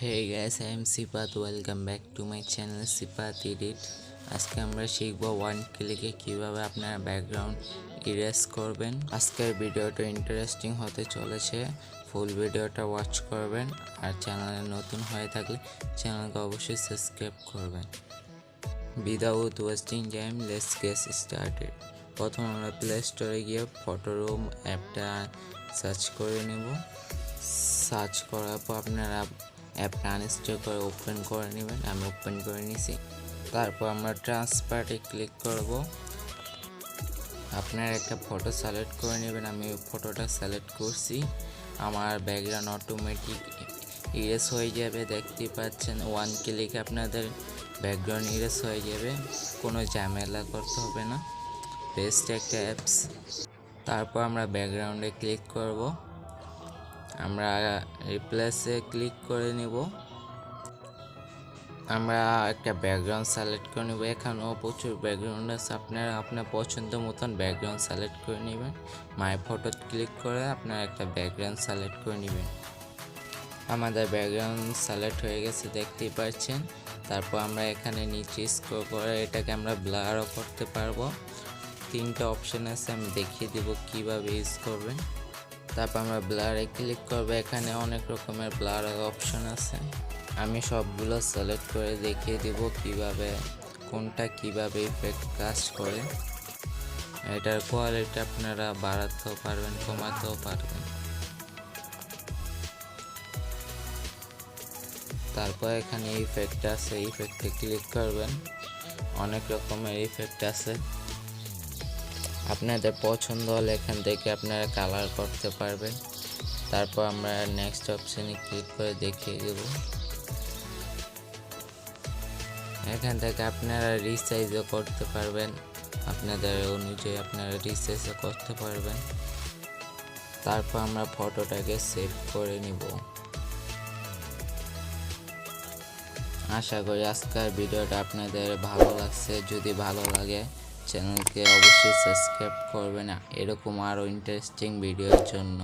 Hey guys, I am SIFAT. Welcome back to my channel SIFAT EDITZ. আজকে আমরা শিখব one ক্লিকে কিভাবে আপনারা ব্যাকগ্রাউন্ড ইরেজ করবেন। আজকের ভিডিওটা ইন্টারেস্টিং হতে চলেছে, ফুল ভিডিওটা ওয়াচ করবেন। আর চ্যানেলে নতুন হয়ে থাকলে চ্যানেলকে অবশ্যই সাবস্ক্রাইব করবেন। Without wasting time, let's get started. প্রথমে আমরা প্লে স্টোরে গিয়ে ফটোরুম অ্যাপটা সার্চ করে নেব। সার্চ করার পর আপনারা অ্যাপটা আনইনস্টল করে ওপেন করে নেবেন। আমি ওপেন করে নিছি। তারপর আমরা ট্রান্সপার্টে ক্লিক করব। আপনারা একটা ফটো সিলেক্ট করে নেবেন। আমি ফটোটা সিলেক্ট করছি। আমার ব্যাকগ্রাউন্ড অটোমেটিক ইরেজ হয়ে যাবে। দেখতে পাচ্ছেন ওয়ান ক্লিকে আপনাদের ব্যাকগ্রাউন্ড ইরেজ হয়ে যাবে, কোনো ঝামেলা করতে হবে না। বেস্ট একটা অ্যাপস। তারপর আমরা ব্যাকগ্রাউন্ডে ক্লিক করব। আমরা রিপ্লেসে ক্লিক করে নিব। আমরা একটা ব্যাকগ্রাউন্ড সিলেক্ট করে নেব। এখানেও প্রচুর ব্যাকগ্রাউন্ড আছে, আপনারা আপনার পছন্দ মতন ব্যাকগ্রাউন্ড সিলেক্ট করে নেবেন। মাই ফটো ক্লিক করে আপনারা একটা ব্যাকগ্রাউন্ড সিলেক্ট করে নেবেন। আমাদের ব্যাকগ্রাউন্ড সিলেক্ট হয়ে গেছে, দেখতেই পাচ্ছেন। তারপর আমরা এখানে নিচে স্ক্রল করে এটাকে আমরা ব্লারও করতে পারবো। তিনটা অপশন আছে, আমি দেখিয়ে দিব কিভাবে ইউজ করবেন। তারপর আমরা ব্লারে ক্লিক করবো। এখানে অনেক রকমের ব্লার অপশন আছে, আমি সবগুলো সিলেক্ট করে দেখিয়ে দিব কিভাবে কোনটা কিভাবে ইফেক্ট কাজ করে। এটার কোয়ালিটি আপনারা বাড়াতেও পারবেন, কমাতেও পারবেন। তারপর এখানে ইফেক্ট আছে, ইফেক্টে ক্লিক করবেন। অনেক রকমের ইফেক্ট আছে, আপনাদের পছন্দ হলে এখান থেকে আপনারা কালার করতে পারবেন। তারপর আমরা নেক্সট অপশনে ক্লিক করে দেখিয়ে দেব। এখান থেকে আপনারা রিসাইজও করতে পারবেন, আপনাদের অনুযায়ী আপনারা রিসাইজও করতে পারবেন। তারপর আমরা ফটোটাকে সেভ করে নিব। আশা করি আজকের ভিডিওটা আপনাদের ভালো লাগছে। যদি ভালো লাগে চ্যানেলকে অবশ্যই সাবস্ক্রাইব করবেন এরকম আরও ইন্টারেস্টিং ভিডিওর জন্য।